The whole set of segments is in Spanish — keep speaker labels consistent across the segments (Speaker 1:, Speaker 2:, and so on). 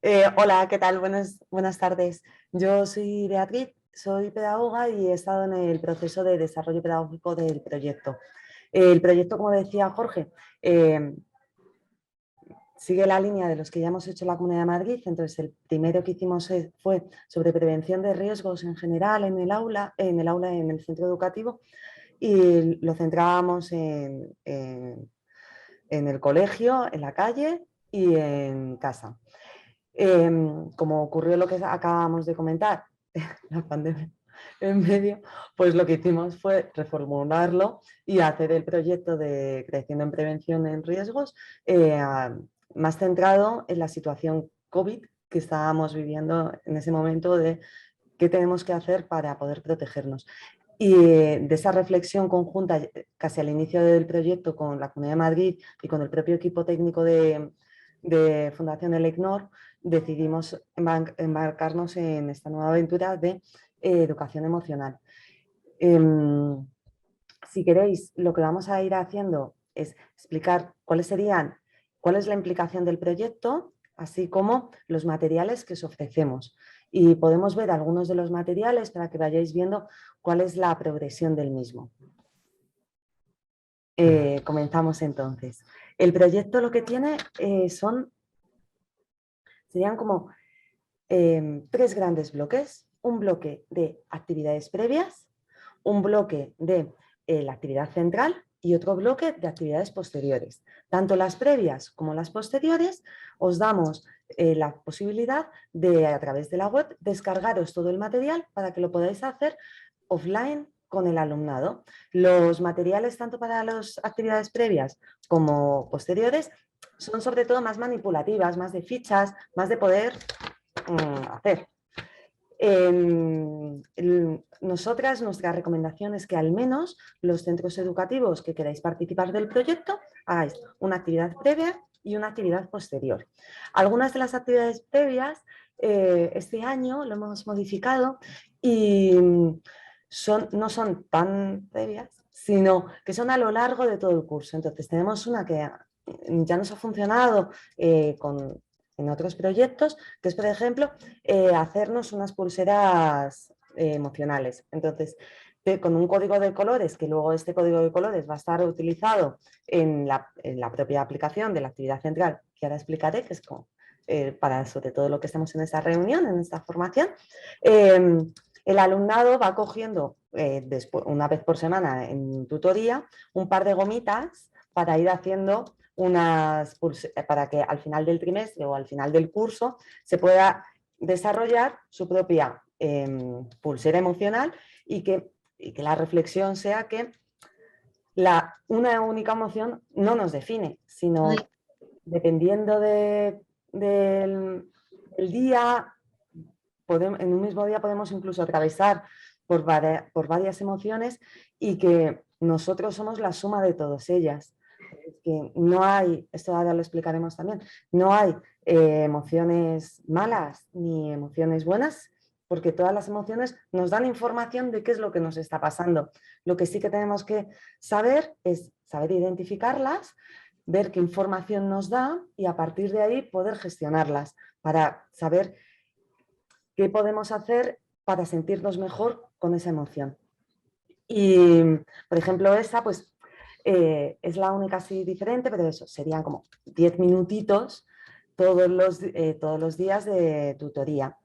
Speaker 1: Hola, ¿qué tal? Buenas tardes. Yo soy Beatriz, soy pedagoga y he estado en el proceso de desarrollo pedagógico del proyecto. El proyecto, como decía Jorge, eh, sigue la línea de los que ya hemos hecho en la Comunidad de Madrid. Entonces, el primero que hicimos fue sobre prevención de riesgos en general en el centro educativo, y lo centrábamos en el colegio, en la calle y en casa. Como ocurrió lo que acabamos de comentar, la pandemia en medio, pues lo que hicimos fue reformularlo y hacer el proyecto de Creciendo en Prevención en Riesgos, eh, más centrado en la situación COVID que estábamos viviendo en ese momento, de qué tenemos que hacer para poder protegernos. Y de esa reflexión conjunta, casi al inicio del proyecto, con la Comunidad de Madrid y con el propio equipo técnico de Fundación El ECNOR, decidimos embarcarnos en esta nueva aventura de educación emocional. Si queréis, lo que vamos a ir haciendo es explicar cuál es la implicación del proyecto, así como los materiales que os ofrecemos. Y podemos ver algunos de los materiales para que vayáis viendo cuál es la progresión del mismo. Comenzamos entonces. El proyecto lo que tiene serían como tres grandes bloques: un bloque de actividades previas, un bloque de la actividad central y otro bloque de actividades posteriores. Tanto las previas como las posteriores os damos la posibilidad de, a través de la web, descargaros todo el material para que lo podáis hacer offline con el alumnado. Los materiales, tanto para las actividades previas como posteriores, son sobre todo más manipulativas, más de fichas, más de poder hacer. Nuestra recomendación es que al menos los centros educativos que queráis participar del proyecto hagáis una actividad previa y una actividad posterior. Algunas de las actividades previas este año lo hemos modificado y no son tan previas, sino que son a lo largo de todo el curso. Entonces tenemos una que ya nos ha funcionado en otros proyectos, que es, por ejemplo, hacernos unas pulseras emocionales. Entonces, con un código de colores, que luego este código de colores va a estar utilizado en la propia aplicación de la actividad central, que ahora explicaré, que es como, para sobre todo lo que estamos en esta reunión, en esta formación. El alumnado va cogiendo una vez por semana en tutoría un par de gomitas para ir haciendo para que al final del trimestre o al final del curso se pueda desarrollar su propia pulsera emocional, y que la reflexión sea que una única emoción no nos define, sino dependiendo del día, en un mismo día podemos incluso atravesar por varias emociones, y que nosotros somos la suma de todas ellas. Que no hay, esto ahora lo explicaremos también, no hay emociones malas ni emociones buenas, porque todas las emociones nos dan información de qué es lo que nos está pasando. Lo que sí que tenemos que saber es saber identificarlas, ver qué información nos da y a partir de ahí poder gestionarlas, para saber qué podemos hacer para sentirnos mejor con esa emoción. Y, por ejemplo, esa pues es la única así diferente, pero eso, serían como 10 minutitos todos los días de tutoría.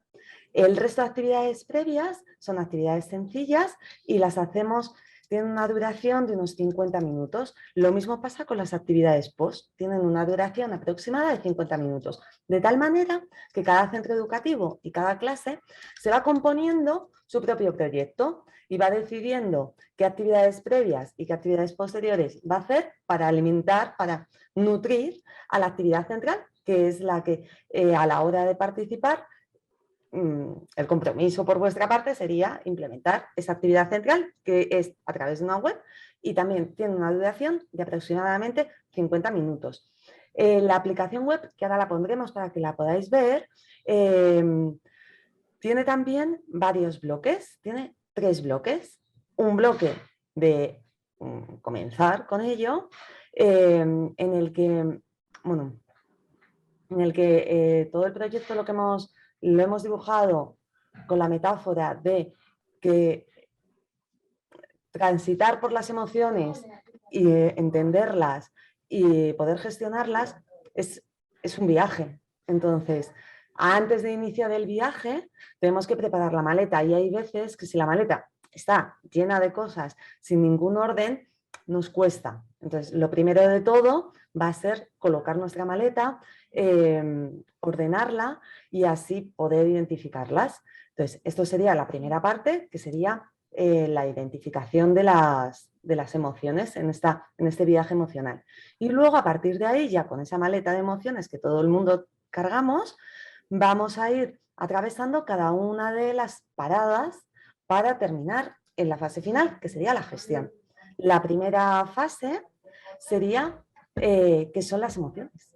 Speaker 1: El resto de actividades previas son actividades sencillas y las hacemos, tienen una duración de unos 50 minutos. Lo mismo pasa con las actividades post, tienen una duración aproximada de 50 minutos, de tal manera que cada centro educativo y cada clase se va componiendo su propio proyecto y va decidiendo qué actividades previas y qué actividades posteriores va a hacer para alimentar, para nutrir a la actividad central, que es la que a la hora de participar, el compromiso por vuestra parte sería implementar esa actividad central, que es a través de una web, y también tiene una duración de aproximadamente 50 minutos. La aplicación web, que ahora la pondremos para que la podáis ver, tiene también varios bloques, tiene 3 bloques. Un bloque de comenzar con ello, en el que, bueno, en el que todo el proyecto lo hemos dibujado con la metáfora de que transitar por las emociones y entenderlas y poder gestionarlas es un viaje. Entonces, antes de iniciar el viaje, tenemos que preparar la maleta y hay veces que si la maleta está llena de cosas sin ningún orden, nos cuesta. Entonces, lo primero de todo va a ser colocar nuestra maleta, ordenarla y así poder identificarlas. Entonces, esto sería la primera parte, que sería la identificación de las emociones en este viaje emocional. Y luego, a partir de ahí, ya con esa maleta de emociones que todo el mundo cargamos, vamos a ir atravesando cada una de las paradas para terminar en la fase final, que sería la gestión. La primera fase sería qué son las emociones.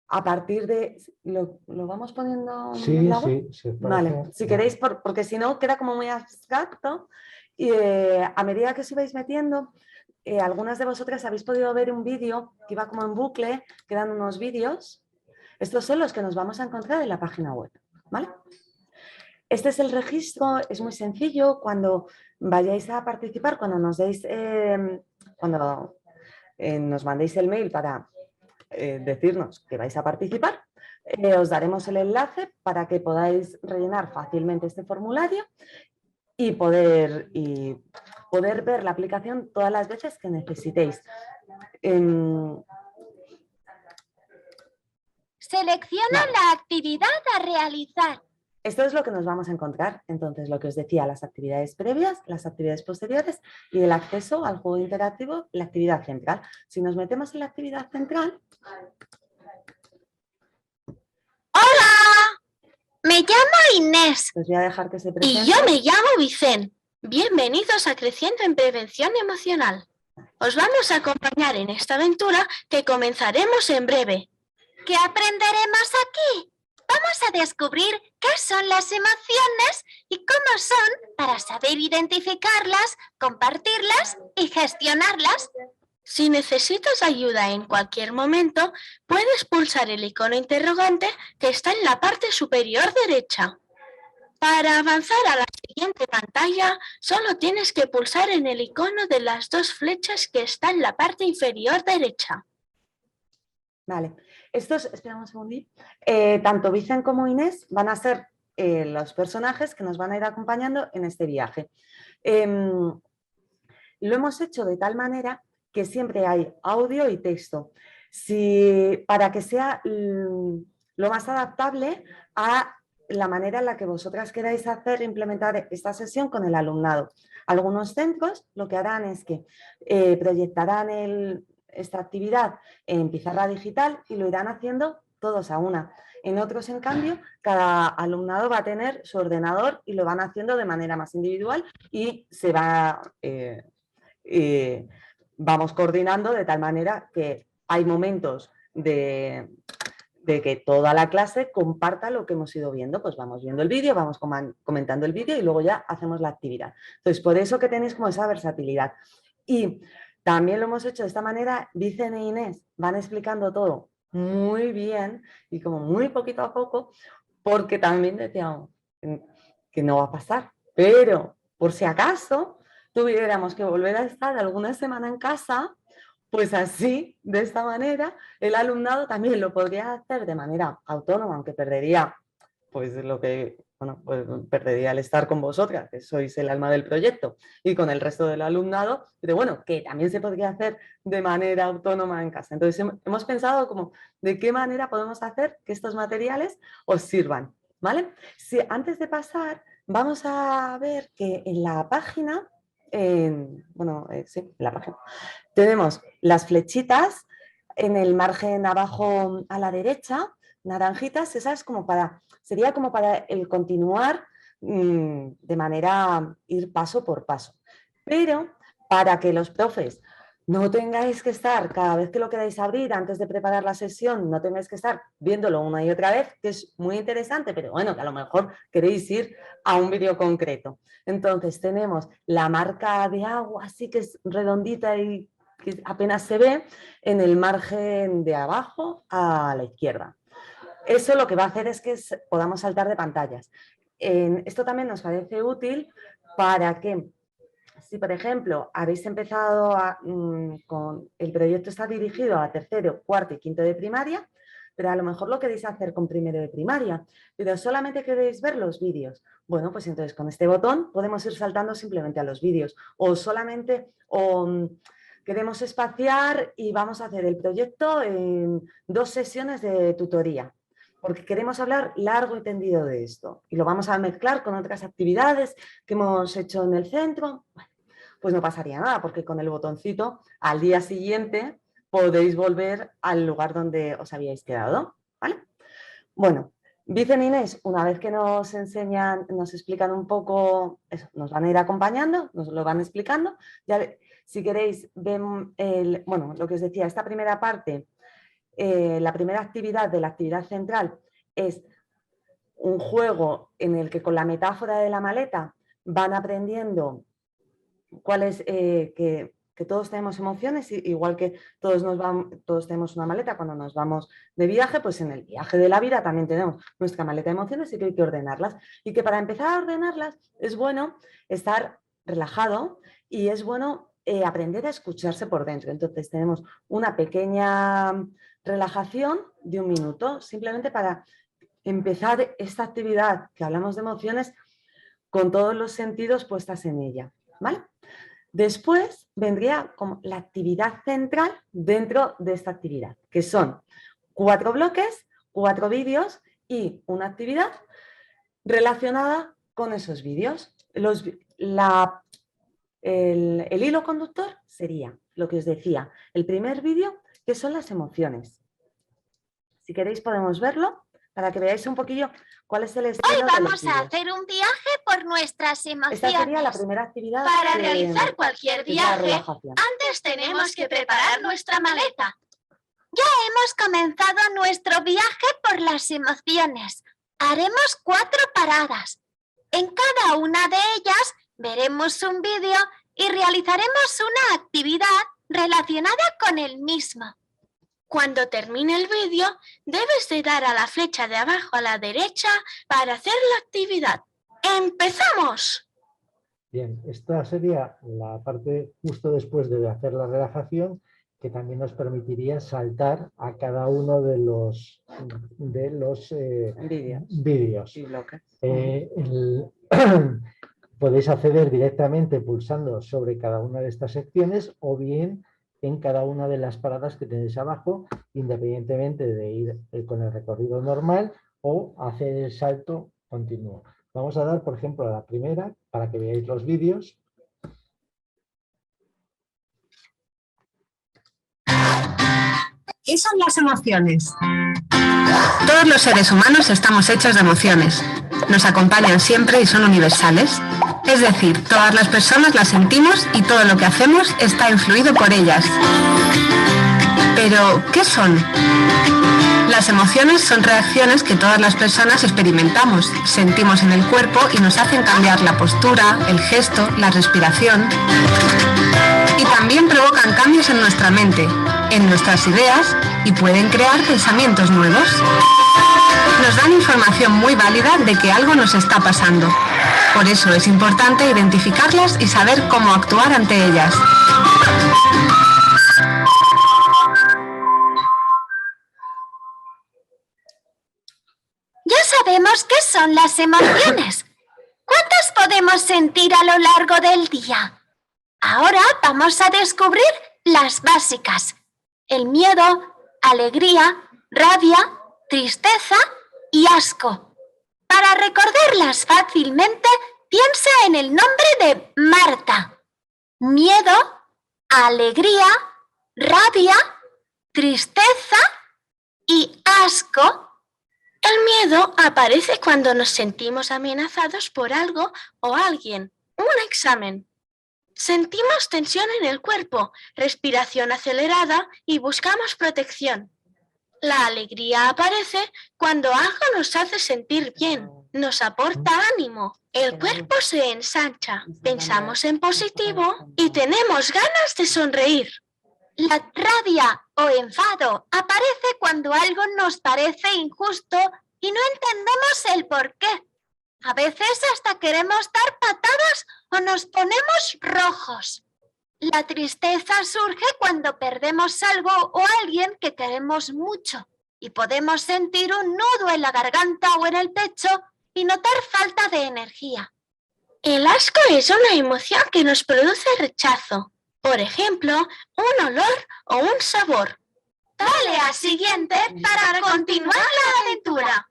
Speaker 1: A partir de... ¿Lo vamos poniendo en
Speaker 2: Sí,
Speaker 1: la web?
Speaker 2: sí, sí,
Speaker 1: Vale,
Speaker 2: parece.
Speaker 1: si queréis, porque si no queda como muy abstracto. Y a medida que os ibais metiendo, algunas de vosotras habéis podido ver un vídeo que iba como en bucle, quedan unos vídeos. Estos son los que nos vamos a encontrar en la página web, ¿vale? Este es el registro, es muy sencillo. Cuando vayáis a participar, cuando nos mandéis el mail para decirnos que vais a participar, os daremos el enlace para que podáis rellenar fácilmente este formulario y poder ver la aplicación todas las veces que necesitéis.
Speaker 3: Selecciona la actividad a realizar.
Speaker 1: Esto es lo que nos vamos a encontrar. Entonces, lo que os decía, las actividades previas, las actividades posteriores y el acceso al juego interactivo, la actividad central. Si nos metemos en la actividad central...
Speaker 3: ¡Hola! Me llamo Inés.
Speaker 1: Os voy a dejar que se presente.
Speaker 3: Y yo me llamo Vicente. Bienvenidos a Creciendo en Prevención Emocional. Os vamos a acompañar en esta aventura que comenzaremos en breve. ¿Qué aprenderemos aquí? Vamos a descubrir qué son las emociones y cómo son para saber identificarlas, compartirlas y gestionarlas. Si necesitas ayuda en cualquier momento, puedes pulsar el icono interrogante que está en la parte superior derecha. Para avanzar a la siguiente pantalla, solo tienes que pulsar en el icono de las dos flechas que está en la parte inferior derecha.
Speaker 1: Vale, estos, espera un segundito, tanto Vicen como Inés van a ser los personajes que nos van a ir acompañando en este viaje. Lo hemos hecho de tal manera que siempre hay audio y texto, para que sea lo más adaptable a la manera en la que vosotras queráis implementar esta sesión con el alumnado. Algunos centros lo que harán es que proyectarán esta actividad en pizarra digital y lo irán haciendo todos a una. En otros, en cambio, cada alumnado va a tener su ordenador y lo van haciendo de manera más individual y vamos coordinando de tal manera que hay momentos de que toda la clase comparta lo que hemos ido viendo. Pues vamos viendo el vídeo, vamos comentando el vídeo y luego ya hacemos la actividad. Entonces, por eso que tenéis como esa versatilidad. Y también lo hemos hecho de esta manera. Vicen e Inés van explicando todo muy bien y como muy poquito a poco, porque también decíamos que no va a pasar. Pero, por si acaso tuviéramos que volver a estar alguna semana en casa, pues así, de esta manera, el alumnado también lo podría hacer de manera autónoma, aunque perdería pues perdería el estar con vosotras, que sois el alma del proyecto, y con el resto del alumnado, pero bueno, que también se podría hacer de manera autónoma en casa. Entonces hemos pensado como de qué manera podemos hacer que estos materiales os sirvan, ¿vale? Si, antes de pasar, vamos a ver que en la página, en la página, tenemos las flechitas en el margen abajo a la derecha, naranjitas, esa es sería como para el continuar de manera ir paso por paso. Pero para que los profes no tengáis que estar, cada vez que lo queráis abrir antes de preparar la sesión, no tengáis que estar viéndolo una y otra vez, que es muy interesante, pero bueno, que a lo mejor queréis ir a un vídeo concreto. Entonces tenemos la marca de agua, así que es redondita y que apenas se ve en el margen de abajo a la izquierda. Eso lo que va a hacer es que podamos saltar de pantallas. Esto también nos parece útil para que, si por ejemplo habéis empezado con el proyecto está dirigido a tercero, cuarto y quinto de primaria, pero a lo mejor lo queréis hacer con primero de primaria, pero solamente queréis ver los vídeos. Bueno, pues entonces con este botón podemos ir saltando simplemente a los vídeos o solamente queremos espaciar y vamos a hacer el proyecto en 2 sesiones de tutoría, porque queremos hablar largo y tendido de esto y lo vamos a mezclar con otras actividades que hemos hecho en el centro. Bueno, pues no pasaría nada, porque con el botoncito al día siguiente podéis volver al lugar donde os habíais quedado, ¿vale? Bueno, Vicen e Inés, una vez que nos enseñan, nos explican un poco, eso, nos van a ir acompañando, nos lo van explicando. Ya, si queréis, ven lo que os decía, esta primera parte, la primera actividad de la actividad central es un juego en el que con la metáfora de la maleta van aprendiendo cuál es, que todos tenemos emociones, igual que todos tenemos una maleta cuando nos vamos de viaje, pues en el viaje de la vida también tenemos nuestra maleta de emociones y que hay que ordenarlas. Y que para empezar a ordenarlas es bueno estar relajado y es bueno aprender a escucharse por dentro. Entonces tenemos una pequeña relajación de 1 minuto, simplemente para empezar esta actividad que hablamos de emociones con todos los sentidos puestas en ella, ¿vale? Después vendría como la actividad central dentro de esta actividad, que son 4 bloques, 4 vídeos y una actividad relacionada con esos vídeos. El hilo conductor sería lo que os decía, el primer vídeo, que son las emociones. Si queréis podemos verlo para que veáis un poquillo cuál es el estilo.
Speaker 3: Hoy vamos a hacer un viaje por nuestras emociones.
Speaker 1: Esta sería la primera actividad.
Speaker 3: Para realizar cualquier viaje, antes tenemos que preparar nuestra maleta. Ya hemos comenzado nuestro viaje por las emociones. Haremos 4 paradas. En cada una de ellas veremos un vídeo y realizaremos una actividad relacionada con el mismo. Cuando termine el vídeo, debes de dar a la flecha de abajo a la derecha para hacer la actividad. ¡Empezamos!
Speaker 2: Bien, esta sería la parte justo después de hacer la relajación, que también nos permitiría saltar a cada uno de los vídeos. Podéis acceder directamente pulsando sobre cada una de estas secciones o bien en cada una de las paradas que tenéis abajo, independientemente de ir con el recorrido normal o hacer el salto continuo. Vamos a dar, por ejemplo, a la primera para que veáis los vídeos.
Speaker 4: ¿Qué son las emociones?
Speaker 5: Todos los seres humanos estamos hechos de emociones. Nos acompañan siempre y son universales. Es decir, todas las personas las sentimos y todo lo que hacemos está influido por ellas. Pero, ¿qué son? Las emociones son reacciones que todas las personas experimentamos, sentimos en el cuerpo y nos hacen cambiar la postura, el gesto, la respiración. Y también provocan cambios en nuestra mente, en nuestras ideas y pueden crear pensamientos nuevos. Nos dan información muy válida de que algo nos está pasando. Por eso es importante identificarlas y saber cómo actuar ante ellas.
Speaker 3: Ya sabemos qué son las emociones. ¿Cuántas podemos sentir a lo largo del día? Ahora vamos a descubrir las básicas: el miedo, alegría, rabia, tristeza y asco. Para recordarlas fácilmente, piensa en el nombre de Marta. Miedo, alegría, rabia, tristeza y asco. El miedo aparece cuando nos sentimos amenazados por algo o alguien. Un examen. Sentimos tensión en el cuerpo, respiración acelerada y buscamos protección. La alegría aparece cuando algo nos hace sentir bien, nos aporta ánimo. El cuerpo se ensancha, pensamos en positivo y tenemos ganas de sonreír. La rabia o enfado aparece cuando algo nos parece injusto y no entendemos el por qué. A veces hasta queremos dar patadas o nos ponemos rojos. La tristeza surge cuando perdemos algo o alguien que queremos mucho y podemos sentir un nudo en la garganta o en el pecho y notar falta de energía. El asco es una emoción que nos produce rechazo. Por ejemplo, un olor o un sabor. Dale al siguiente para continuar la aventura.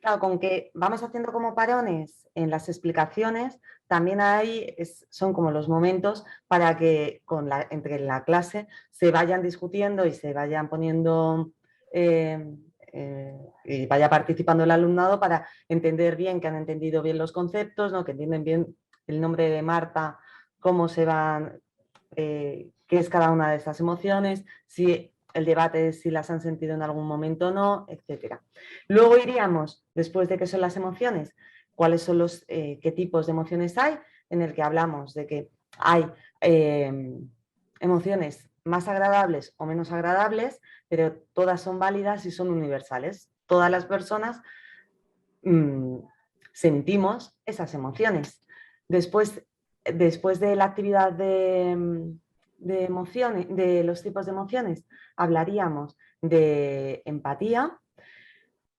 Speaker 1: Claro, con que vamos haciendo como parones en las explicaciones, también son como los momentos para que entre la clase se vayan discutiendo y se vayan poniendo y vaya participando el alumnado para entender bien, que han entendido bien los conceptos, ¿no? Que entienden bien el nombre de Marta, cómo se van, qué es cada una de estas emociones, si el debate es si las han sentido en algún momento o no, etc. Luego iríamos, después de qué son las emociones, cuáles son qué tipos de emociones hay, en el que hablamos de que hay emociones más agradables o menos agradables, pero todas son válidas y son universales. Todas las personas sentimos esas emociones. Después de la actividad de emociones, de los tipos de emociones, hablaríamos de empatía.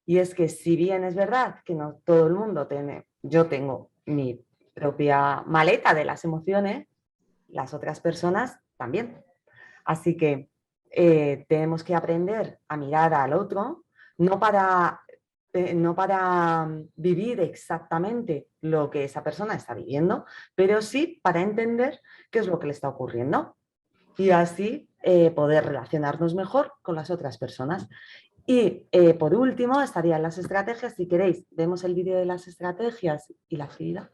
Speaker 1: Y es que si bien es verdad que no todo el mundo yo tengo mi propia maleta de las emociones, las otras personas también. Así que tenemos que aprender a mirar al otro, no para vivir exactamente lo que esa persona está viviendo, pero sí para entender qué es lo que le está ocurriendo y así poder relacionarnos mejor con las otras personas. Y por último estarían las estrategias. Si queréis, vemos el vídeo de las estrategias y la actividad.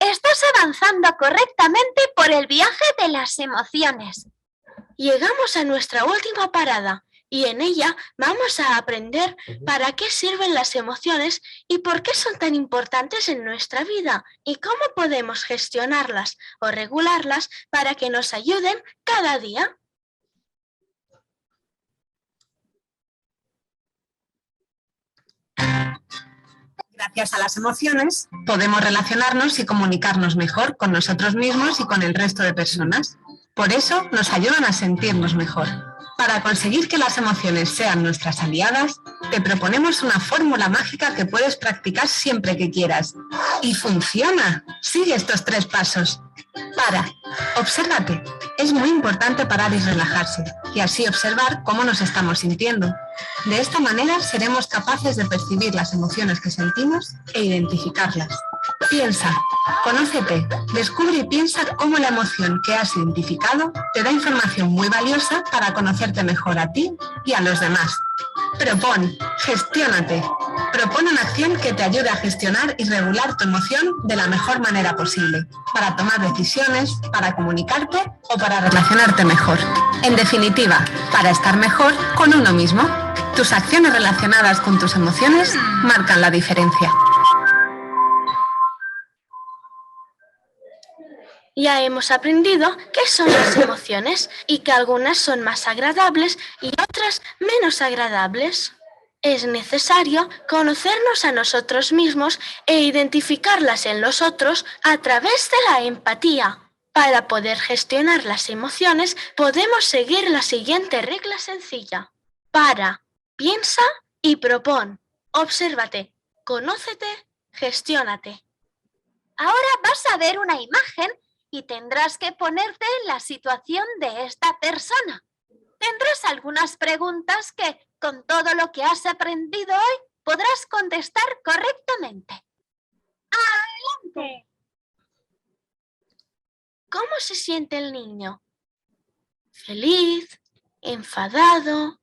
Speaker 3: Estás avanzando correctamente por el viaje de las emociones. Llegamos a nuestra última parada y en ella vamos a aprender para qué sirven las emociones y por qué son tan importantes en nuestra vida y cómo podemos gestionarlas o regularlas para que nos ayuden cada día.
Speaker 5: Gracias a las emociones podemos relacionarnos y comunicarnos mejor con nosotros mismos y con el resto de personas. Por eso nos ayudan a sentirnos mejor. Para conseguir que las emociones sean nuestras aliadas, te proponemos una fórmula mágica que puedes practicar siempre que quieras. ¡Y funciona! Sigue estos 3 pasos. Para. Obsérvate. Es muy importante parar y relajarse, y así observar cómo nos estamos sintiendo. De esta manera seremos capaces de percibir las emociones que sentimos e identificarlas. Piensa, conócete, descubre y piensa cómo la emoción que has identificado te da información muy valiosa para conocerte mejor a ti y a los demás. Propon, gestiónate. Propon una acción que te ayude a gestionar y regular tu emoción de la mejor manera posible, para tomar decisiones, para comunicarte o para relacionarte mejor. En definitiva, para estar mejor con uno mismo. Tus acciones relacionadas con tus emociones marcan la diferencia.
Speaker 3: Ya hemos aprendido qué son las emociones y que algunas son más agradables y otras menos agradables. Es necesario conocernos a nosotros mismos e identificarlas en los otros a través de la empatía. Para poder gestionar las emociones podemos seguir la siguiente regla sencilla. Para, piensa y propon. Obsérvate, conócete, gestiónate. Ahora vas a ver una imagen y tendrás que ponerte en la situación de esta persona. Tendrás algunas preguntas que, con todo lo que has aprendido hoy, podrás contestar correctamente. ¡Adelante! ¿Cómo se siente el niño? ¿Feliz? ¿Enfadado?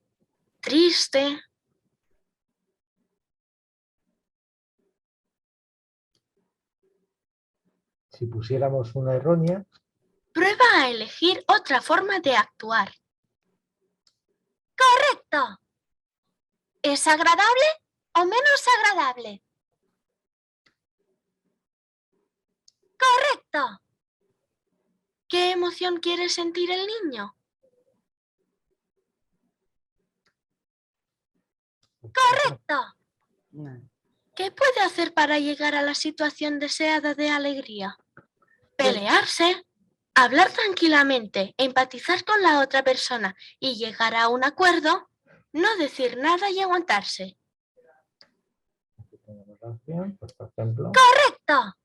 Speaker 3: ¿Triste?
Speaker 2: Si pusiéramos una errónea.
Speaker 3: Prueba a elegir otra forma de actuar. ¡Correcto! ¿Es agradable o menos agradable? ¡Correcto! ¿Qué emoción quiere sentir el niño? ¡Correcto!
Speaker 1: Vale.
Speaker 3: ¿Qué puede hacer para llegar a la situación deseada de alegría? Pelearse, hablar tranquilamente, empatizar con la otra persona y llegar a un acuerdo, no decir nada y aguantarse.
Speaker 2: Aquí tenemos la opción, pues, por ejemplo.
Speaker 3: ¡Correcto!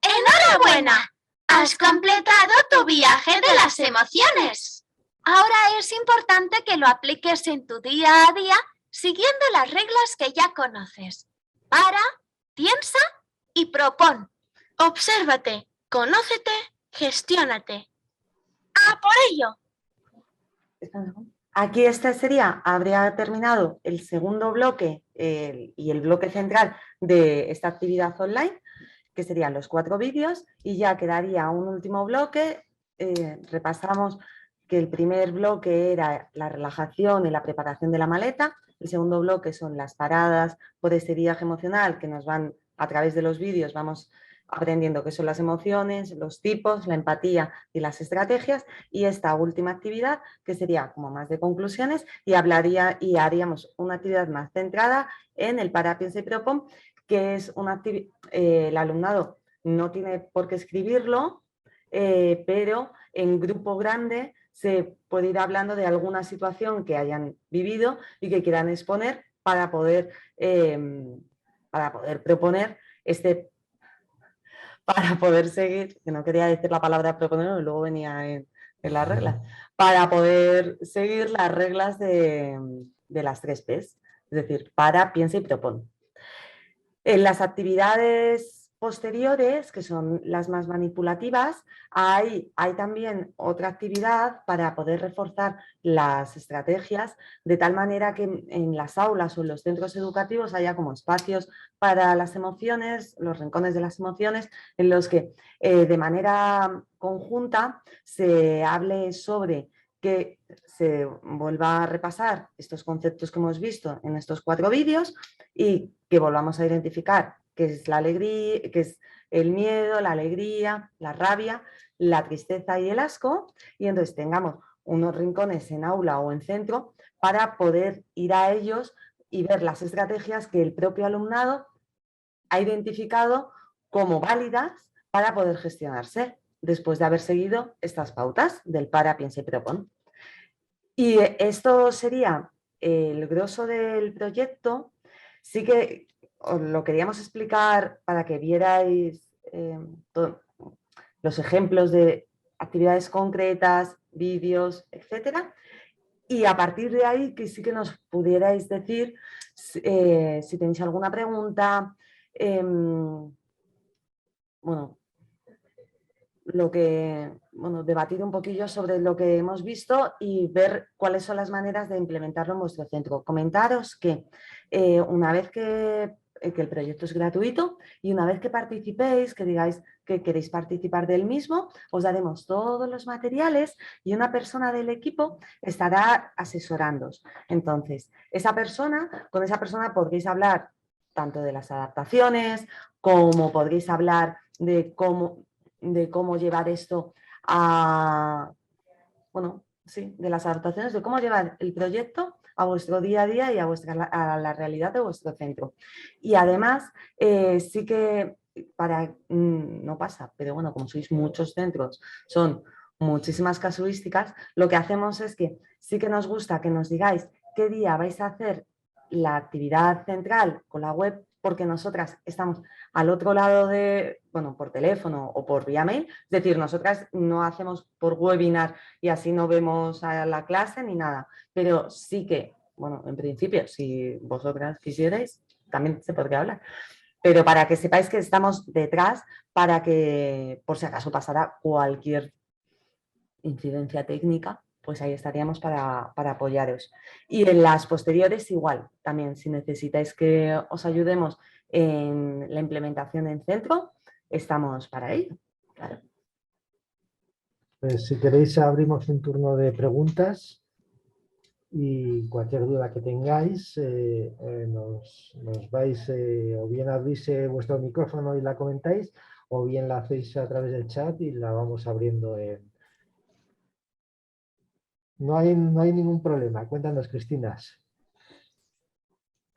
Speaker 3: ¡Enhorabuena! Has completado tu viaje de las emociones. Ahora es importante que lo apliques en tu día a día siguiendo las reglas que ya conoces. Para, piensa y propón. Obsérvate, conócete, gestiónate. ¡A por ello!
Speaker 1: Aquí habría terminado el segundo bloque y el bloque central de esta actividad online, que serían los 4 vídeos, y ya quedaría un último bloque. Repasamos que el primer bloque era la relajación y la preparación de la maleta. El segundo bloque son las paradas por este viaje emocional que nos van a través de los vídeos, vamos aprendiendo qué son las emociones, los tipos, la empatía y las estrategias, y esta última actividad que sería como más de conclusiones y haríamos una actividad más centrada en el para, piensa y propon, que es una actividad, el alumnado no tiene por qué escribirlo, pero en grupo grande se puede ir hablando de alguna situación que hayan vivido y que quieran exponer para poder proponer para poder seguir, que no quería decir la palabra proponer, y luego venía en las reglas, para poder seguir las reglas de las 3 P's, es decir, para, piensa y propon. En las actividades posteriores, que son las más manipulativas, hay también otra actividad para poder reforzar las estrategias, de tal manera que en las aulas o en los centros educativos haya como espacios para las emociones, los rincones de las emociones, en los que de manera conjunta se hable sobre que se vuelva a repasar estos conceptos que hemos visto en estos 4 vídeos y que volvamos a identificar qué es la alegría, qué es el miedo, la alegría, la rabia, la tristeza y el asco, y entonces tengamos unos rincones en aula o en centro para poder ir a ellos y ver las estrategias que el propio alumnado ha identificado como válidas para poder gestionarse después de haber seguido estas pautas del para, piensa y propon. Y esto sería el grosso del proyecto. Sí que os lo queríamos explicar para que vierais los ejemplos de actividades concretas, vídeos, etcétera. Y a partir de ahí que sí que nos pudierais decir si tenéis alguna pregunta, bueno, debatir un poquillo sobre lo que hemos visto y ver cuáles son las maneras de implementarlo en vuestro centro. Comentaros que una vez que el proyecto es gratuito y una vez que participéis, que digáis que queréis participar del mismo, os daremos todos los materiales y una persona del equipo estará asesorándoos. Entonces, con esa persona podréis hablar tanto de las adaptaciones como podréis hablar de cómo llevar esto de las adaptaciones, de cómo llevar el proyecto a vuestro día a día y a la realidad de vuestro centro. Y además, sí que no pasa, pero bueno, como sois muchos centros, son muchísimas casuísticas, lo que hacemos es que sí que nos gusta que nos digáis qué día vais a hacer la actividad central con la web, porque nosotras estamos al otro lado por teléfono o por vía mail, es decir, nosotras no hacemos por webinar y así no vemos a la clase ni nada, pero sí que, en principio, si vosotras quisierais, también se podría hablar, pero para que sepáis que estamos detrás para que, por si acaso pasara cualquier incidencia técnica, pues ahí estaríamos para apoyaros. Y en las posteriores igual, también si necesitáis que os ayudemos en la implementación en centro, estamos para ello. Claro.
Speaker 2: Pues si queréis abrimos un turno de preguntas y cualquier duda que tengáis nos vais o bien abrís vuestro micrófono y la comentáis o bien la hacéis a través del chat y la vamos abriendo en... No hay ningún problema. Cuéntanos, Cristina.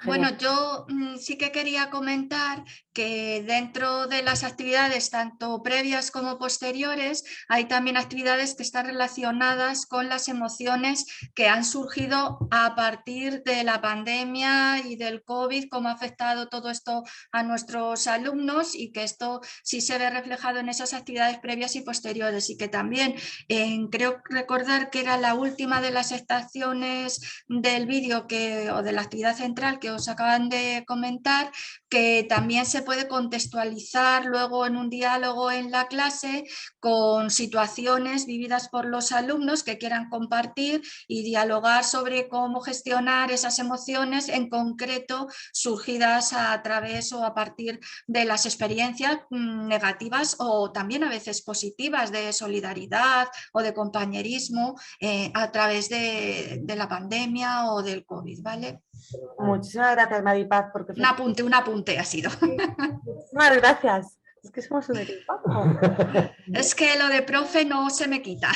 Speaker 6: Bueno, yo sí que quería comentar que dentro de las actividades, tanto previas como posteriores, hay también actividades que están relacionadas con las emociones que han surgido a partir de la pandemia y del COVID, cómo ha afectado todo esto a nuestros alumnos, y que esto sí se ve reflejado en esas actividades previas y posteriores, y que también creo recordar que era la última de las estaciones del vídeo o de la actividad central que os acaban de comentar, que también se puede contextualizar luego en un diálogo en la clase con situaciones vividas por los alumnos que quieran compartir y dialogar sobre cómo gestionar esas emociones en concreto surgidas a través o a partir de las experiencias negativas o también a veces positivas de solidaridad o de compañerismo a través de la pandemia o del COVID, ¿vale?
Speaker 1: Muchísimas gracias, Maripaz, porque
Speaker 6: Un apunte ha sido.
Speaker 1: muchísimas gracias. Es que somos un equipazo.
Speaker 6: Es que lo de profe no se me quita.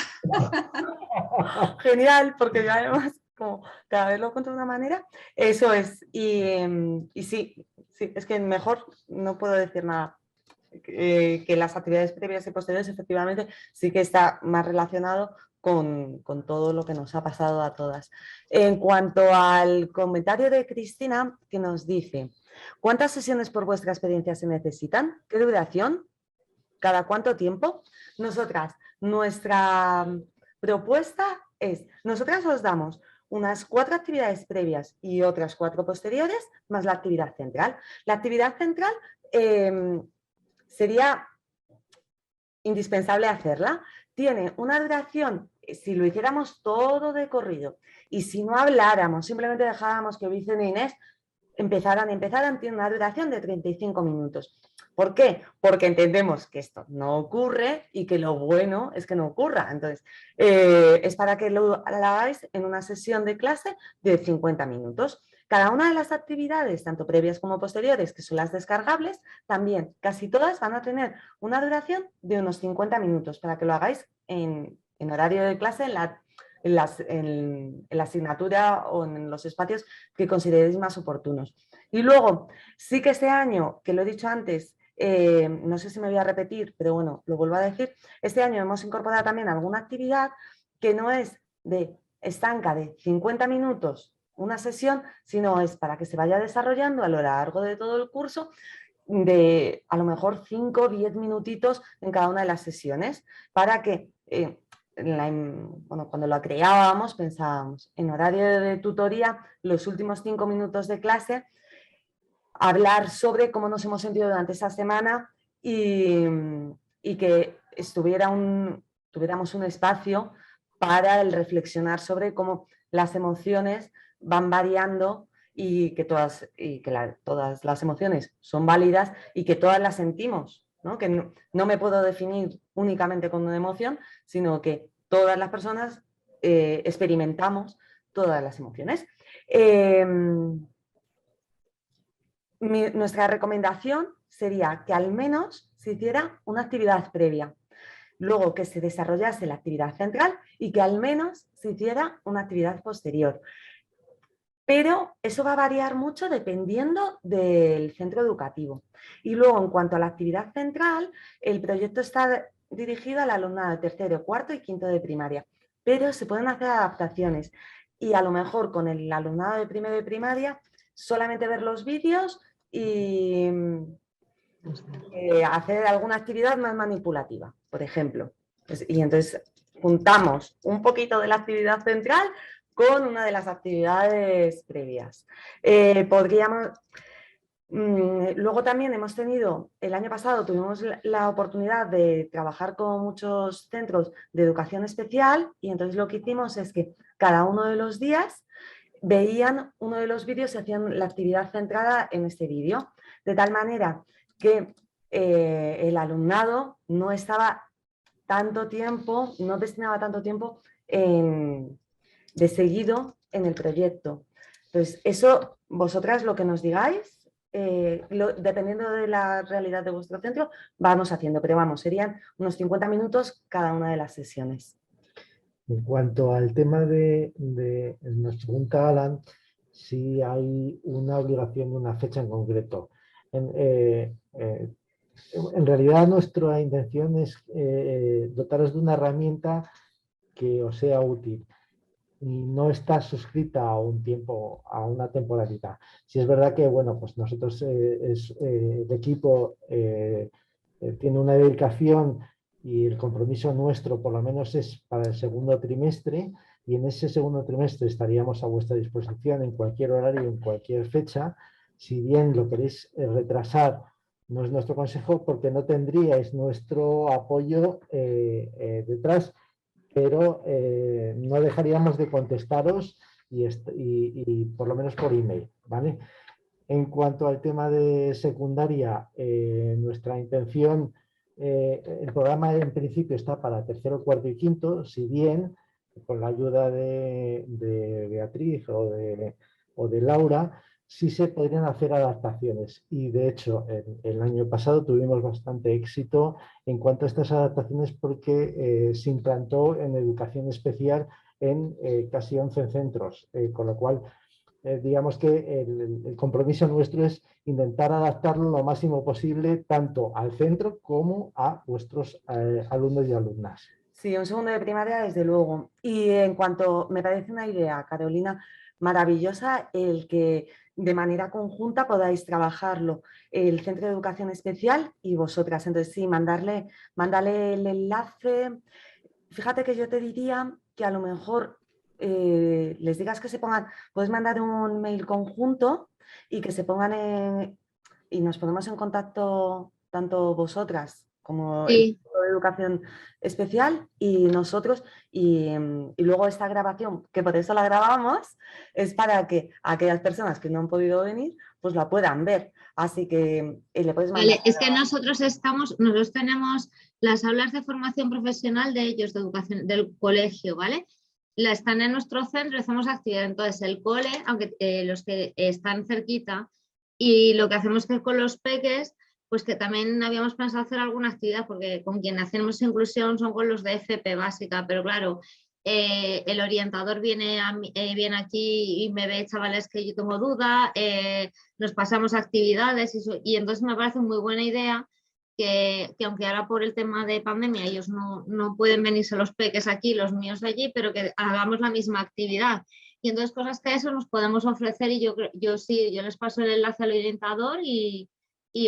Speaker 1: Genial, porque yo además, como cada vez lo cuento de una manera, eso es. Y sí, es que mejor no puedo decir nada. Que las actividades previas y posteriores efectivamente sí que está más relacionado con todo lo que nos ha pasado a todas. En cuanto al comentario de Cristina, que nos dice: ¿cuántas sesiones por vuestra experiencia se necesitan? ¿Qué duración? ¿Cada cuánto tiempo? Nosotras, nuestra propuesta es, nosotras os damos unas 4 actividades previas y otras 4 posteriores, más la actividad central. La actividad central sería indispensable hacerla. Tiene una duración, si lo hiciéramos todo de corrido y si no habláramos, simplemente dejáramos que Vicente e Inés empezaran, tiene una duración de 35 minutos. ¿Por qué? Porque entendemos que esto no ocurre y que lo bueno es que no ocurra. Entonces, es para que lo hagáis en una sesión de clase de 50 minutos. Cada una de las actividades, tanto previas como posteriores, que son las descargables, también casi todas van a tener una duración de unos 50 minutos para que lo hagáis en horario de clase, en la asignatura o en los espacios que consideréis más oportunos. Y luego, sí que este año, que lo he dicho antes, no sé si me voy a repetir, pero bueno, lo vuelvo a decir, este año hemos incorporado también alguna actividad que no es estanca de 50 minutos una sesión, sino es para que se vaya desarrollando a lo largo de todo el curso, de a lo mejor 5 o 10 minutitos en cada una de las sesiones, para que cuando lo creábamos pensábamos en horario de tutoría, los últimos 5 minutos de clase, hablar sobre cómo nos hemos sentido durante esa semana y que tuviéramos un espacio para el reflexionar sobre cómo las emociones van variando y que todas las emociones son válidas y que todas las sentimos, ¿no? Que no me puedo definir únicamente con una emoción, sino que todas las personas experimentamos todas las emociones. Nuestra recomendación sería que al menos se hiciera una actividad previa, luego que se desarrollase la actividad central y que al menos se hiciera una actividad posterior. Pero eso va a variar mucho dependiendo del centro educativo. Y luego, en cuanto a la actividad central, el proyecto está dirigido al alumnado de tercero, cuarto y quinto de primaria, pero se pueden hacer adaptaciones y a lo mejor con el alumnado de primero de primaria solamente ver los vídeos y hacer alguna actividad más manipulativa, por ejemplo. Y entonces juntamos un poquito de la actividad central con una de las actividades previas. Luego también hemos tenido, el año pasado tuvimos la oportunidad de trabajar con muchos centros de educación especial y entonces lo que hicimos es que cada uno de los días veían uno de los vídeos y hacían la actividad centrada en este vídeo, de tal manera que el alumnado no destinaba tanto tiempo de seguido en el proyecto. Entonces, eso vosotras lo que nos digáis, dependiendo de la realidad de vuestro centro, vamos haciendo, pero vamos, serían unos 50 minutos cada una de las sesiones.
Speaker 2: En cuanto al tema nos pregunta Alan si hay una obligación de una fecha en concreto. En realidad nuestra intención es dotaros de una herramienta que os sea útil y no está suscrita a un tiempo, a una temporalidad. Si es verdad que, bueno, pues nosotros, el equipo tiene una dedicación y el compromiso nuestro por lo menos es para el segundo trimestre, y en ese segundo trimestre estaríamos a vuestra disposición en cualquier horario, en cualquier fecha. Si bien lo queréis retrasar, no es nuestro consejo porque no tendríais nuestro apoyo detrás, pero no dejaríamos de contestaros y por lo menos por email, ¿vale? En cuanto al tema de secundaria, nuestra intención, el programa en principio está para tercero, cuarto y quinto, si bien con la ayuda de Beatriz o de Laura, sí se podrían hacer adaptaciones. Y de hecho, el año pasado tuvimos bastante éxito en cuanto a estas adaptaciones porque se implantó en educación especial en casi 11 centros, con lo cual digamos que el compromiso nuestro es intentar adaptarlo lo máximo posible tanto al centro como a vuestros alumnos y alumnas.
Speaker 1: Sí, un segundo de primaria, desde luego. Y en cuanto, me parece una idea, Carolina, maravillosa el que de manera conjunta podáis trabajarlo, el Centro de Educación Especial y vosotras. Entonces, sí, mándale el enlace. Fíjate que yo te diría que a lo mejor les digas que se pongan, puedes mandar un mail conjunto y que se pongan y nos ponemos en contacto tanto vosotras como el
Speaker 3: Sí.
Speaker 1: Centro de Educación Especial y nosotros, y luego esta grabación, que por eso la grabamos, es para que aquellas personas que no han podido venir, pues la puedan ver. Así que le puedes mandar.
Speaker 7: Vale, es que nosotros tenemos las aulas de formación profesional de ellos, de educación, del colegio, ¿vale? Están en nuestro centro y hacemos actividad. Entonces, el cole, aunque los que están cerquita, y lo que hacemos es que con los peques, pues que también habíamos pensado hacer alguna actividad, porque con quien hacemos inclusión son con los de FP básica, pero claro, el orientador viene aquí y me ve chavales que yo tengo duda, nos pasamos actividades y entonces me parece muy buena idea que aunque ahora por el tema de pandemia ellos no pueden venirse los peques aquí, los míos de allí, pero que hagamos la misma actividad. Y entonces cosas que eso nos podemos ofrecer y yo les paso el enlace al orientador y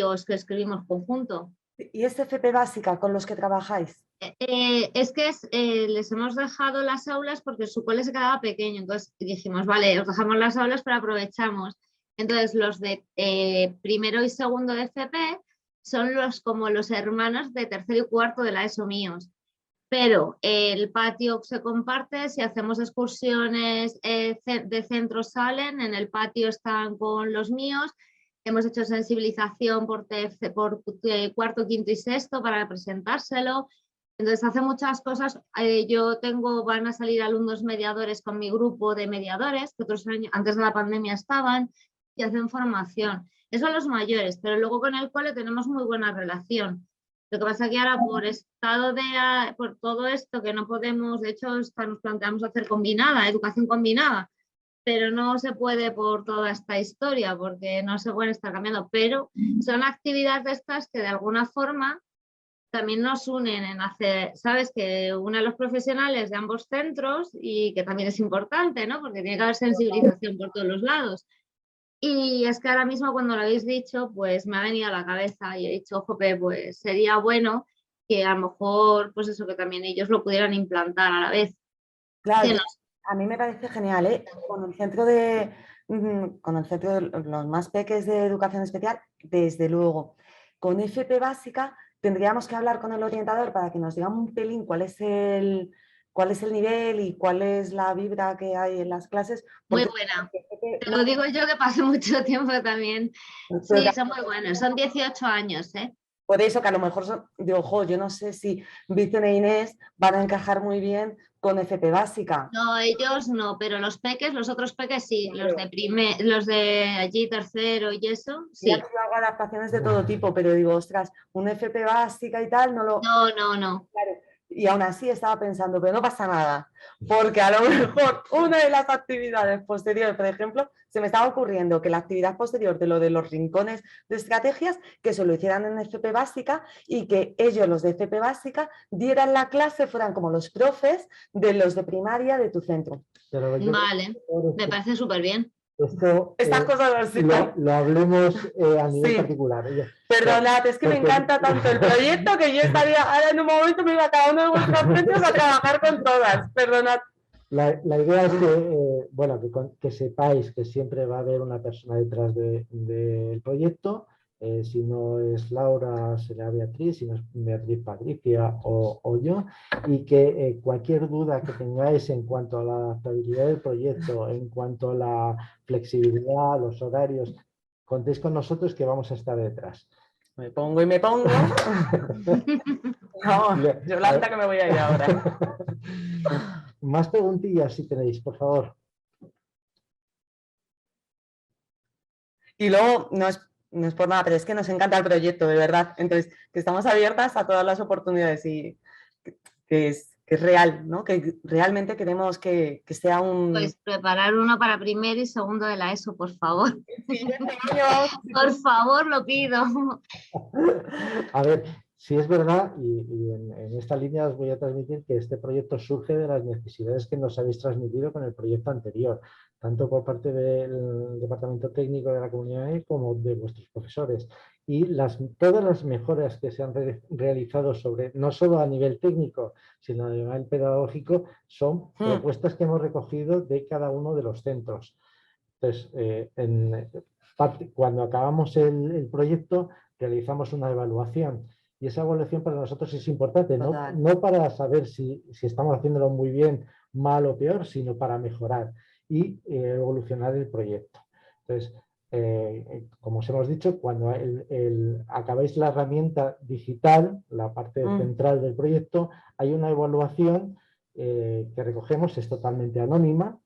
Speaker 7: os que escribimos conjunto.
Speaker 1: ¿Y es FP básica con los que trabajáis?
Speaker 7: Es que les hemos dejado las aulas porque su cole se quedaba pequeño, entonces dijimos, vale, os dejamos las aulas pero aprovechamos. Entonces los de primero y segundo de FP son como los hermanos de tercero y cuarto de la ESO míos, pero el patio se comparte, si hacemos excursiones de centro salen, en el patio están con los míos. Hemos hecho sensibilización por cuarto, quinto y sexto para presentárselo. Entonces hace muchas cosas. Van a salir alumnos mediadores con mi grupo de mediadores, que otros años, antes de la pandemia estaban, y hacen formación. Eso a los mayores, pero luego con el cole tenemos muy buena relación. Lo que pasa es que ahora por todo esto que no podemos, de hecho nos planteamos hacer educación combinada, pero no se puede por toda esta historia porque no se pueden estar cambiando, pero son actividades de estas que de alguna forma también nos unen en hacer, sabes, que une a los profesionales de ambos centros y que también es importante, ¿no? Porque tiene que haber sensibilización por todos los lados. Y es que ahora mismo cuando lo habéis dicho, pues me ha venido a la cabeza y he dicho, jope, pues sería bueno que a lo mejor, pues eso, que también ellos lo pudieran implantar a la vez.
Speaker 1: Claro, a mí me parece genial, ¿eh? Con el centro de los más peques de educación especial, desde luego. Con FP básica tendríamos que hablar con el orientador para que nos diga un pelín cuál es el nivel y cuál es la vibra que hay en las clases.
Speaker 7: Muy buena. Te lo digo yo que pasé mucho tiempo también. Sí, son muy buenos. Son 18 años, ¿eh?
Speaker 1: Por eso que a lo mejor yo no sé si Vicente e Inés van a encajar muy bien con FP básica.
Speaker 7: No, ellos no, pero los peques, los otros peques sí, los de allí tercero y eso, sí.
Speaker 1: Ya que yo hago adaptaciones de todo tipo, pero digo, ostras, un FP básica y tal, no lo...
Speaker 7: No.
Speaker 1: Claro. Y aún así estaba pensando, pero no pasa nada, porque a lo mejor una de las actividades posteriores, por ejemplo, se me estaba ocurriendo que la actividad posterior de lo de los rincones de estrategias, que se lo hicieran en FP básica y que ellos, los de FP básica, dieran la clase, fueran como los profes de los de primaria de tu centro.
Speaker 7: Vale, me parece súper bien.
Speaker 1: Estas cosas así.
Speaker 2: Lo hablemos a nivel particular.
Speaker 1: Perdonad, es que me encanta tanto el proyecto que yo estaría, ahora en un momento me iba a cada uno de vuestros centros a trabajar con todas. Perdonad.
Speaker 2: La idea es que, bueno, que sepáis que siempre va a haber una persona detrás del proyecto. Si no es Laura, será Beatriz, si no es Beatriz, Patricia o yo, y que cualquier duda que tengáis en cuanto a la adaptabilidad del proyecto, en cuanto a la flexibilidad, los horarios, contéis con nosotros que vamos a estar detrás.
Speaker 1: Me pongo y me pongo. No, Yolanda, que me voy a ir ahora.
Speaker 2: Más preguntillas si tenéis, por favor.
Speaker 1: Y luego, no es por nada, pero es que nos encanta el proyecto, de verdad. Entonces, que estamos abiertas a todas las oportunidades y que es real, ¿no? Que realmente queremos que sea un...
Speaker 7: Pues preparar uno para primer y segundo de la ESO, por favor. Por favor, lo pido.
Speaker 2: A ver, sí es verdad, y en esta línea os voy a transmitir que este proyecto surge de las necesidades que nos habéis transmitido con el proyecto anterior, tanto por parte del Departamento Técnico de la Comunidad como de vuestros profesores. Y todas las mejoras que se han realizado no solo a nivel técnico, sino a nivel pedagógico, son propuestas que hemos recogido de cada uno de los centros. Entonces, cuando acabamos el proyecto, realizamos una evaluación. Y esa evaluación para nosotros es importante, no para saber si estamos haciéndolo muy bien, mal o peor, sino para mejorar y evolucionar el proyecto. Entonces, como os hemos dicho, cuando acabáis la herramienta digital, la parte central del proyecto, hay una evaluación que recogemos, es totalmente anónima,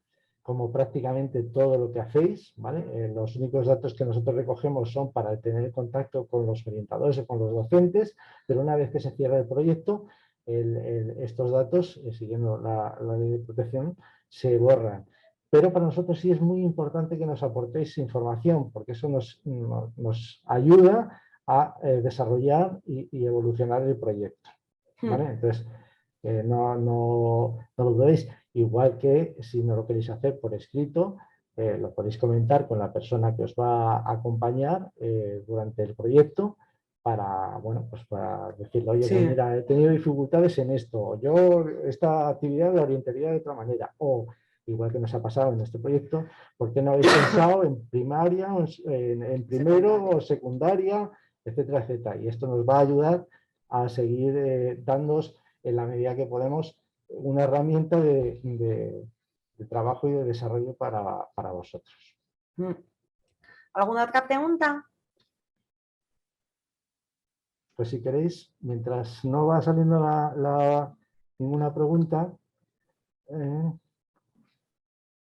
Speaker 2: como prácticamente todo lo que hacéis, ¿vale? Los únicos datos que nosotros recogemos son para tener contacto con los orientadores o con los docentes, pero una vez que se cierra el proyecto, estos datos, siguiendo la ley de protección, se borran. Pero para nosotros sí es muy importante que nos aportéis información, porque eso nos ayuda a desarrollar y evolucionar el proyecto, ¿vale? Entonces, no lo dudéis. Igual que si no lo queréis hacer por escrito, lo podéis comentar con la persona que os va a acompañar durante el proyecto para decirle, oye, pues mira, he tenido dificultades en esto, yo esta actividad la orientaría de otra manera, o igual que nos ha pasado en este proyecto, ¿por qué no habéis pensado en primaria, en primero o secundaria, etcétera, etcétera? Y esto nos va a ayudar a seguir dándoos, en la medida que podemos, una herramienta de trabajo y de desarrollo para vosotros.
Speaker 1: ¿Alguna otra pregunta?
Speaker 2: Pues si queréis, mientras no va saliendo ninguna pregunta,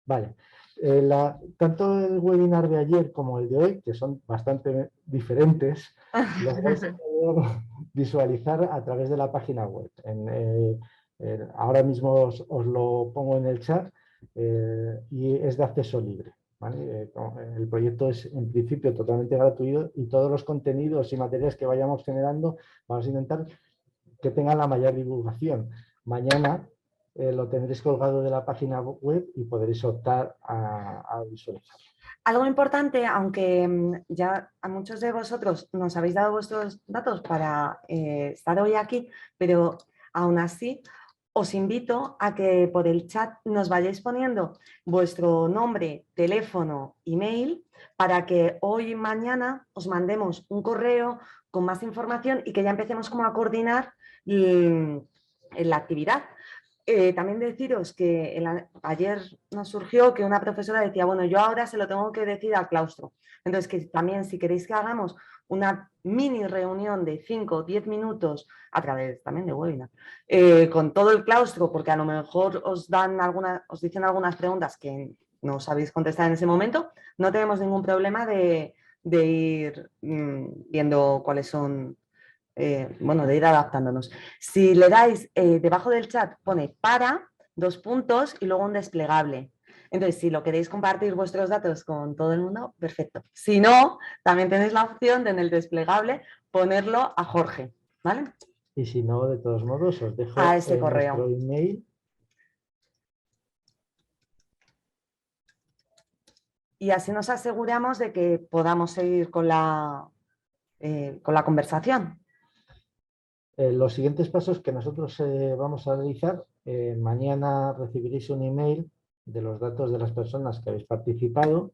Speaker 2: vale. Tanto el webinar de ayer como el de hoy, que son bastante diferentes, los vais a poder visualizar a través de la página web. Ahora mismo os lo pongo en el chat y es de acceso libre, ¿vale? El proyecto es en principio totalmente gratuito y todos los contenidos y materiales que vayamos generando vamos a intentar que tengan la mayor divulgación. Mañana lo tendréis colgado de la página web y podréis optar a visualizarlo.
Speaker 1: Algo importante, aunque ya a muchos de vosotros nos habéis dado vuestros datos para estar hoy aquí, pero aún así os invito a que por el chat nos vayáis poniendo vuestro nombre, teléfono, email, para que hoy y mañana os mandemos un correo con más información y que ya empecemos como a coordinar la actividad. También deciros que ayer nos surgió que una profesora decía, bueno, yo ahora se lo tengo que decir al claustro. Entonces, que también si queréis que hagamos una mini reunión de 5 o 10 minutos a través también de webinar, con todo el claustro, porque a lo mejor os dicen algunas preguntas que no sabéis contestar en ese momento, no tenemos ningún problema de ir viendo cuáles son, de ir adaptándonos. Si le dais, debajo del chat pone para, 2 puntos y luego un desplegable. Entonces, si lo queréis compartir vuestros datos con todo el mundo, perfecto. Si no, también tenéis la opción de en el desplegable ponerlo a Jorge, ¿vale?
Speaker 2: Y si no, de todos modos, os dejo
Speaker 1: a ese correo.
Speaker 2: Nuestro email.
Speaker 1: Y así nos aseguramos de que podamos seguir con la conversación.
Speaker 2: Los siguientes pasos que nosotros vamos a realizar, mañana recibiréis un email de los datos de las personas que habéis participado.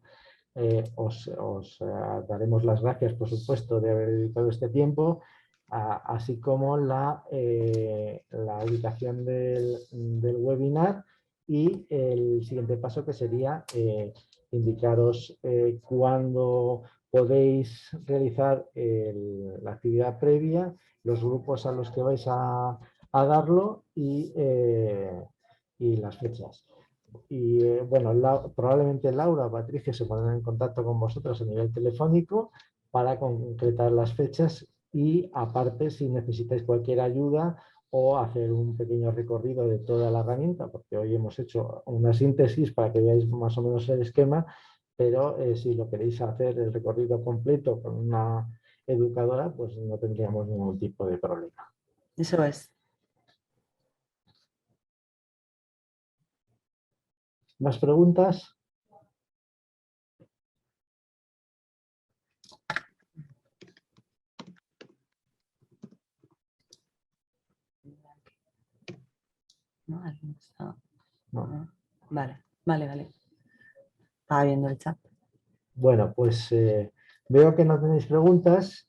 Speaker 2: Os daremos las gracias, por supuesto, de haber dedicado este tiempo, así como la ubicación del webinar y el siguiente paso, que sería indicaros cuándo podéis realizar la actividad previa, los grupos a los que vais a darlo y las fechas. Y probablemente Laura o Patricia se pondrán en contacto con vosotros a nivel telefónico para concretar las fechas y, aparte, si necesitáis cualquier ayuda o hacer un pequeño recorrido de toda la herramienta, porque hoy hemos hecho una síntesis para que veáis más o menos el esquema, pero si lo queréis hacer el recorrido completo con una educadora, pues no tendríamos ningún tipo de problema.
Speaker 1: Eso es.
Speaker 2: ¿Más preguntas?
Speaker 1: No, aquí no está.
Speaker 2: No.
Speaker 1: Vale. Estaba viendo el chat.
Speaker 2: Bueno, pues veo que no tenéis preguntas.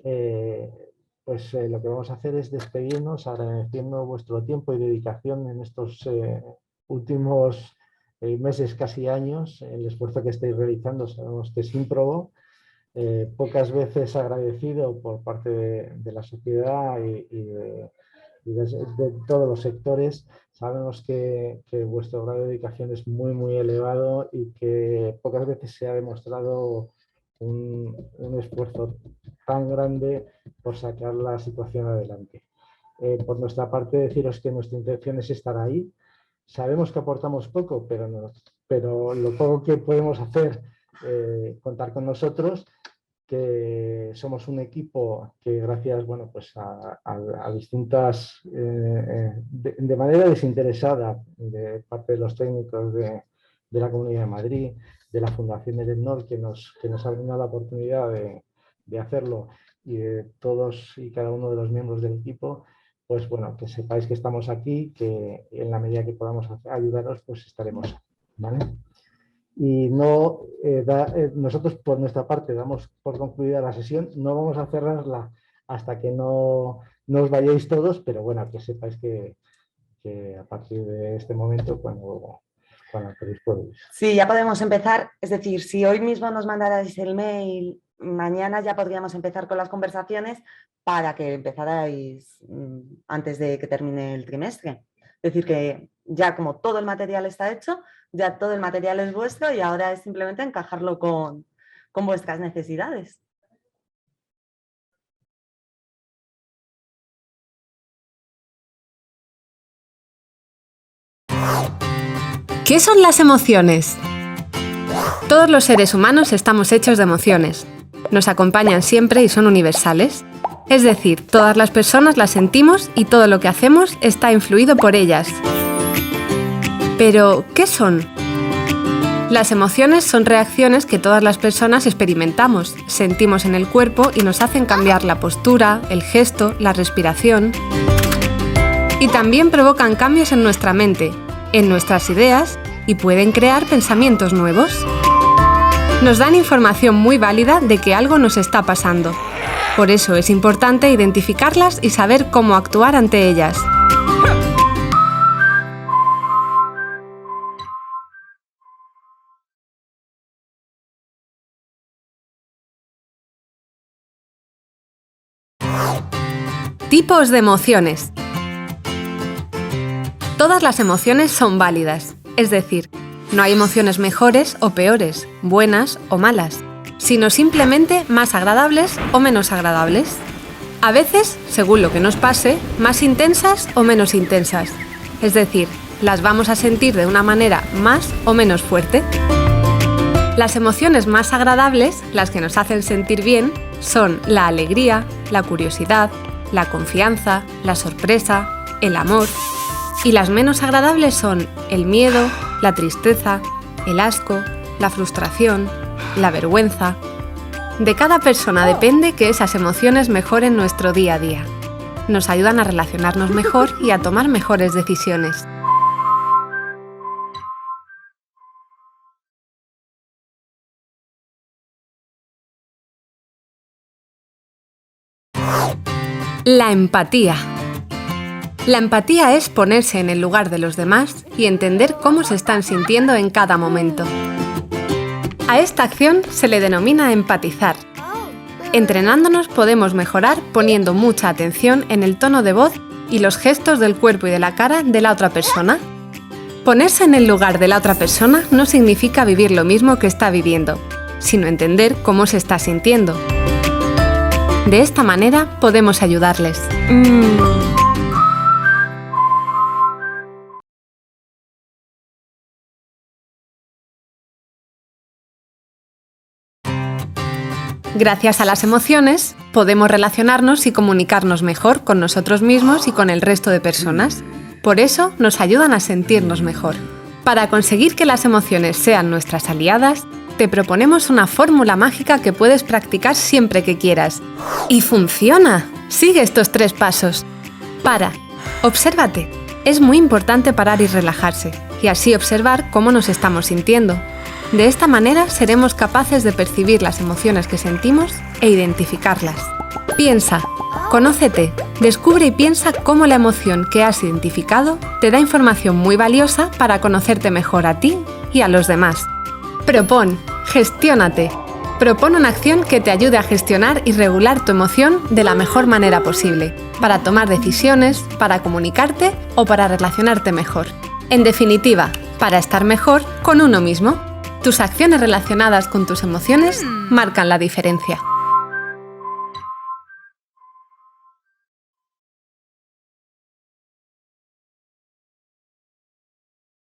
Speaker 2: Lo que vamos a hacer es despedirnos agradeciendo vuestro tiempo y dedicación en estos últimos meses, casi años. El esfuerzo que estáis realizando sabemos que es ímprobo, pocas veces agradecido por parte de la sociedad y de todos los sectores. Sabemos que vuestro grado de dedicación es muy, muy elevado y que pocas veces se ha demostrado un esfuerzo tan grande por sacar la situación adelante. Por nuestra parte, deciros que nuestra intención es estar ahí. Sabemos que aportamos poco, pero lo poco que podemos hacer, contar con nosotros, que somos un equipo que, gracias a distintas, de manera desinteresada, de parte de los técnicos de la Comunidad de Madrid, de la Fundación Edenor, que nos ha brindado la oportunidad de hacerlo, y de todos y cada uno de los miembros del equipo, pues bueno, que sepáis que estamos aquí, que en la medida que podamos ayudaros, pues estaremos, ¿vale? Y nosotros por nuestra parte damos por concluida la sesión. No vamos a cerrarla hasta que no os vayáis todos, pero bueno, que sepáis que a partir de este momento, cuando queréis, podéis.
Speaker 1: Sí, ya podemos empezar. Es decir, si hoy mismo nos mandarais el mail, mañana ya podríamos empezar con las conversaciones para que empezarais antes de que termine el trimestre. Es decir, que ya como todo el material está hecho, ya todo el material es vuestro y ahora es simplemente encajarlo con vuestras necesidades.
Speaker 5: ¿Qué son las emociones? Todos los seres humanos estamos hechos de emociones. Nos acompañan siempre y son universales. Es decir, todas las personas las sentimos y todo lo que hacemos está influido por ellas. Pero, ¿qué son? Las emociones son reacciones que todas las personas experimentamos, sentimos en el cuerpo y nos hacen cambiar la postura, el gesto, la respiración. Y también provocan cambios en nuestra mente, en nuestras ideas y pueden crear pensamientos nuevos. Nos dan información muy válida de que algo nos está pasando. Por eso es importante identificarlas y saber cómo actuar ante ellas. Tipos de emociones. Todas las emociones son válidas, es decir, no hay emociones mejores o peores, buenas o malas, sino simplemente más agradables o menos agradables. A veces, según lo que nos pase, más intensas o menos intensas, es decir, las vamos a sentir de una manera más o menos fuerte. Las emociones más agradables, las que nos hacen sentir bien, son la alegría, la curiosidad, la confianza, la sorpresa, el amor. Y las menos agradables son el miedo, la tristeza, el asco, la frustración, la vergüenza. De cada persona depende que esas emociones mejoren nuestro día a día. Nos ayudan a relacionarnos mejor y a tomar mejores decisiones. La empatía. La empatía es ponerse en el lugar de los demás y entender cómo se están sintiendo en cada momento. A esta acción se le denomina empatizar. Entrenándonos podemos mejorar poniendo mucha atención en el tono de voz y los gestos del cuerpo y de la cara de la otra persona. Ponerse en el lugar de la otra persona no significa vivir lo mismo que está viviendo, sino entender cómo se está sintiendo. De esta manera podemos ayudarles. Gracias a las emociones, podemos relacionarnos y comunicarnos mejor con nosotros mismos y con el resto de personas. Por eso, nos ayudan a sentirnos mejor. Para conseguir que las emociones sean nuestras aliadas, te proponemos una fórmula mágica que puedes practicar siempre que quieras. ¡Y funciona! Sigue estos 3 pasos. Para. Obsérvate. Es muy importante parar y relajarse, y así observar cómo nos estamos sintiendo. De esta manera seremos capaces de percibir las emociones que sentimos e identificarlas. Piensa, conócete, descubre y piensa cómo la emoción que has identificado te da información muy valiosa para conocerte mejor a ti y a los demás. Propón, gestiónate. Propón una acción que te ayude a gestionar y regular tu emoción de la mejor manera posible, para tomar decisiones, para comunicarte o para relacionarte mejor. En definitiva, para estar mejor con uno mismo. Tus acciones relacionadas con tus emociones marcan la diferencia.